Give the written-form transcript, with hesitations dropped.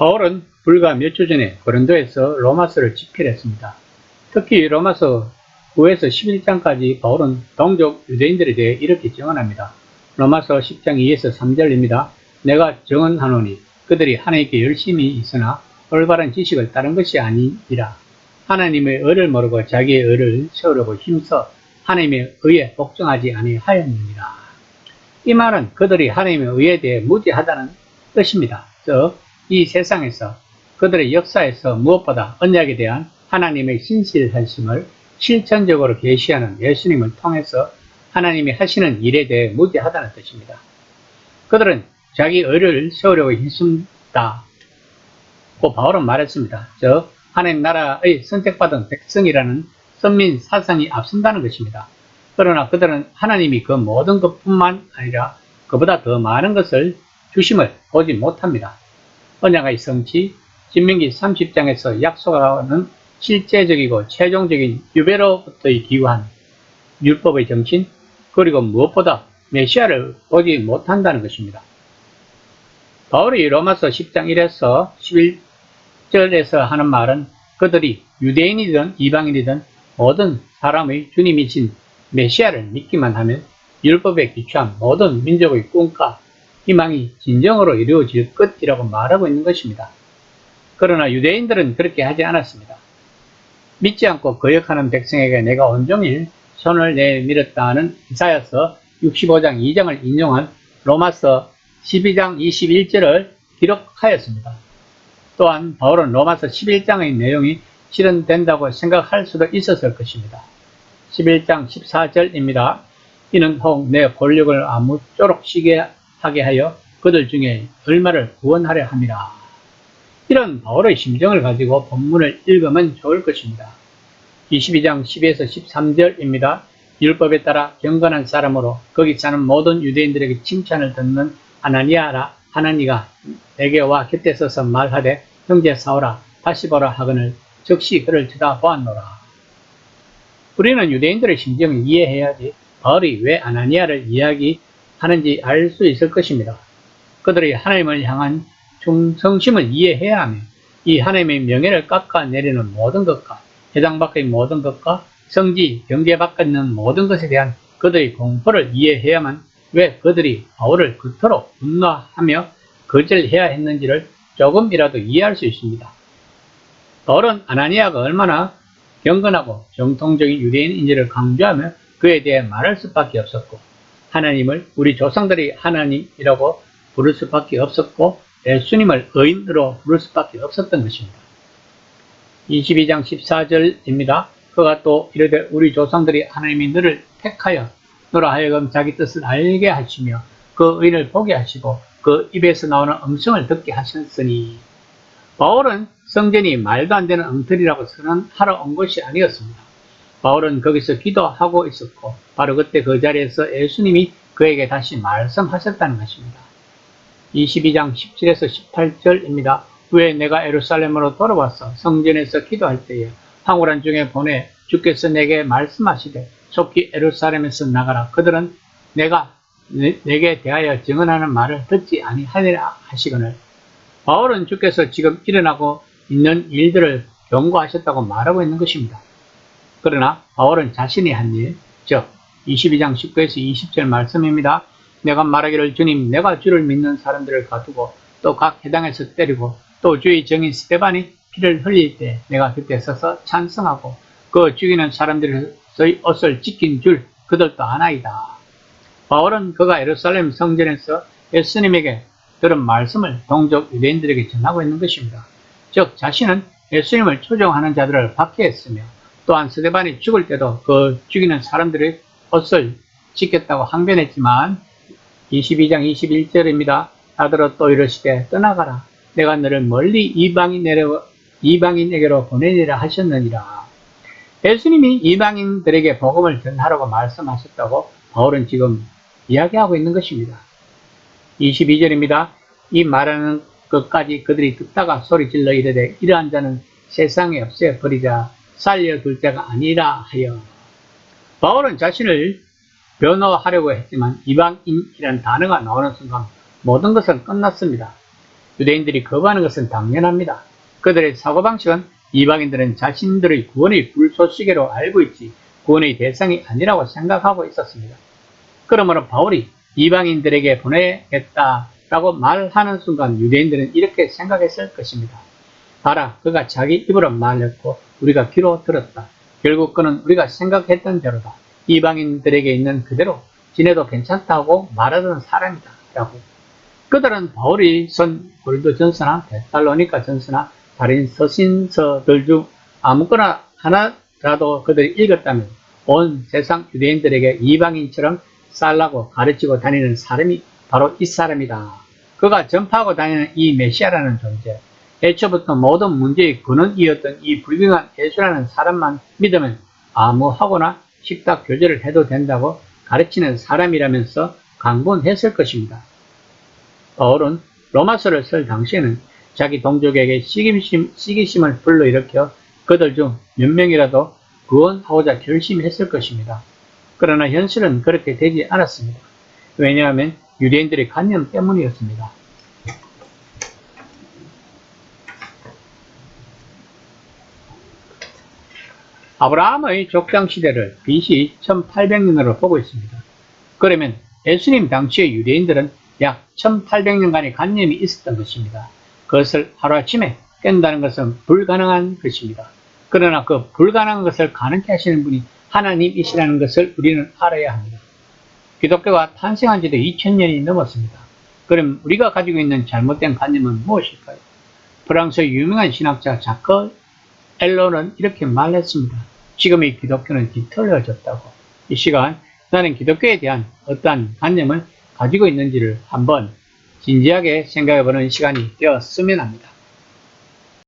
바울은 불과 몇 주 전에 고린도에서 로마서를 집필했습니다. 특히 로마서 9에서 11장까지 바울은 동족 유대인들에 대해 이렇게 증언합니다. 로마서 10장 2에서 3절입니다. 내가 증언하노니 그들이 하나님께 열심히 있으나 올바른 지식을 따른 것이 아니니라. 하나님의 의를 모르고 자기의 의를 세우려고 힘써 하나님의 의에 복종하지 아니하였느니라. 이 말은 그들이 하나님의 의에 대해 무지하다는 뜻입니다. 즉, 이 세상에서 그들의 역사에서 무엇보다 언약에 대한 하나님의 신실하심을 실천적으로 계시하는 예수님을 통해서 하나님이 하시는 일에 대해 무지하다는 뜻입니다. 그들은 자기 의를 세우려고 힘쓴다고 바울은 말했습니다. 즉, 하나님 나라의 선택받은 백성이라는 선민 사상이 앞선다는 것입니다. 그러나 그들은 하나님이 그 모든 것뿐만 아니라 그보다 더 많은 것을 주심을 보지 못합니다. 언약의 성취, 신명기 30장에서 약속하는 실제적이고 최종적인 유배로부터의 귀환, 율법의 정신, 그리고 무엇보다 메시아를 보지 못한다는 것입니다. 바울이 로마서 10장 1에서 11절에서 하는 말은 그들이 유대인이든 이방인이든 모든 사람의 주님이신 메시아를 믿기만 하면 율법에 기초한 모든 민족의 꿈과 희망이 진정으로 이루어질 것이라고 말하고 있는 것입니다. 그러나 유대인들은 그렇게 하지 않았습니다. 믿지 않고 거역하는 백성에게 내가 온종일 손을 내밀었다는 이사야서 65장 2장을 인용한 로마서 12장 21절을 기록하였습니다. 또한 바울은 로마서 11장의 내용이 실현된다고 생각할 수도 있었을 것입니다. 11장 14절입니다. 이는 혹 내 권력을 아무쪼록 쉬게 하게 하여 그들 중에 얼마를 구원하려 함이라. 이런 바울의 심정을 가지고 본문을 읽으면 좋을 것입니다. 22장 10에서 13절입니다. 율법에 따라 경건한 사람으로 거기 사는 모든 유대인들에게 칭찬을 듣는 하나니가 내게 와 곁에 서서 말하되 형제 사오라 다시 보라 하거늘 즉시 그를 쳐다보았노라. 우리는 유대인들의 심정을 이해해야지 바울이 왜 아나니아를 이야기하는지 알 수 있을 것입니다. 그들이 하나님을 향한 충성심을 이해해야 하며 이 하나님의 명예를 깎아내리는 모든 것과 회당 밖의 모든 것과 성지, 경제 밖에 있는 모든 것에 대한 그들의 공포를 이해해야만 왜 그들이 바울을 그토록 분노하며 거절해야 했는지를 조금이라도 이해할 수 있습니다. 바울은 아나니아가 얼마나 경건하고 정통적인 유대인인지를 강조하며 그에 대해 말할 수밖에 없었고 하나님을 우리 조상들이 하나님이라고 부를 수밖에 없었고 예수님을 의인으로 부를 수밖에 없었던 것입니다. 22장 14절입니다. 그가 또 이르되 우리 조상들이 하나님이 너를 택하여 너로 하여금 자기 뜻을 알게 하시며 그 의인을 보게 하시고 그 입에서 나오는 음성을 듣게 하셨으니. 바울은 성전이 말도 안 되는 엉터리라고 선언하러 온 것이 아니었습니다. 바울은 거기서 기도하고 있었고 바로 그때 그 자리에서 예수님이 그에게 다시 말씀하셨다는 것입니다. 22장 17에서 18절입니다. 왜 내가 예루살렘으로 돌아와서 성전에서 기도할 때에 황홀한 중에 보내 주께서 내게 말씀하시되 속히 예루살렘에서 나가라. 그들은 내게 대하여 증언하는 말을 듣지 아니하리라 하시거늘. 바울은 주께서 지금 일어나고 있는 일들을 경고하셨다고 말하고 있는 것입니다. 그러나 바울은 자신이 한 일, 즉 22장 19에서 20절 말씀입니다. 내가 말하기를 주님 내가 주를 믿는 사람들을 가두고 또 각 회당에서 때리고 또 주의 증인 스데반이 피를 흘릴 때 내가 그때 서서 찬성하고 그 죽이는 사람들의 옷을 찢긴 줄 그들도 아나이다. 바울은 그가 예루살렘 성전에서 예수님에게 들은 말씀을 동족 유대인들에게 전하고 있는 것입니다. 즉 자신은 예수님을 추종하는 자들을 박해했으며 또한 스데반이 죽을 때도 그 죽이는 사람들의 옷을 찢겠다고 항변했지만 22장 21절입니다. 나더러 또 이르시되 떠나가라. 내가 너를 멀리 이방인에게로 보내리라 하셨느니라. 예수님이 이방인들에게 복음을 전하라고 말씀하셨다고 바울은 지금 이야기하고 있는 것입니다. 22절입니다. 이 말하는 것까지 그들이 듣다가 소리질러 이르되 이러한 자는 세상에 없애버리자 살려둘 자가 아니라 하여. 바울은 자신을 변호하려고 했지만 이방인이라는 단어가 나오는 순간 모든 것은 끝났습니다. 유대인들이 거부하는 것은 당연합니다. 그들의 사고방식은 이방인들은 자신들의 구원의 불쏘시개로 알고 있지 구원의 대상이 아니라고 생각하고 있었습니다. 그러므로 바울이 이방인들에게 보내겠다라고 말하는 순간 유대인들은 이렇게 생각했을 것입니다. 봐라, 그가 자기 입으로 말했고 우리가 귀로 들었다. 결국 그는 우리가 생각했던 대로다. 이방인들에게 있는 그대로 지내도 괜찮다고 말하던 사람이다. 라고. 그들은 바울이 쓴 고린도전서나 데살로니가 전서나 다른 서신서들 중 아무거나 하나라도 그들이 읽었다면 온 세상 유대인들에게 이방인처럼 살라고 가르치고 다니는 사람이 바로 이 사람이다. 그가 전파하고 다니는 이 메시아라는 존재, 애초부터 모든 문제의 근원이었던 이 불경한 예수라는 사람만 믿으면 아무하고나 식탁 교제를 해도 된다고 가르치는 사람이라면서 강론했을 것입니다. 바울은 로마서를 쓸 당시에는 자기 동족에게 시기심을 불러일으켜 그들 중 몇 명이라도 구원하고자 결심했을 것입니다. 그러나 현실은 그렇게 되지 않았습니다. 왜냐하면 유대인들의 관념 때문이었습니다. 아브라함의 족장 시대를 BC 1800년으로 보고 있습니다. 그러면 예수님 당시의 유대인들은 약 1800년간의 관념이 있었던 것입니다. 그것을 하루아침에 깬다는 것은 불가능한 것입니다. 그러나 그 불가능한 것을 가능케 하시는 분이 하나님이시라는 것을 우리는 알아야 합니다. 기독교가 탄생한 지도 2000년이 넘었습니다. 그럼 우리가 가지고 있는 잘못된 관념은 무엇일까요? 프랑스의 유명한 신학자 자크 엘로는 이렇게 말했습니다. 지금의 기독교는 뒤틀려졌다고. 이 시간 나는 기독교에 대한 어떠한 관념을 가지고 있는지를 한번 진지하게 생각해보는 시간이 되었으면 합니다.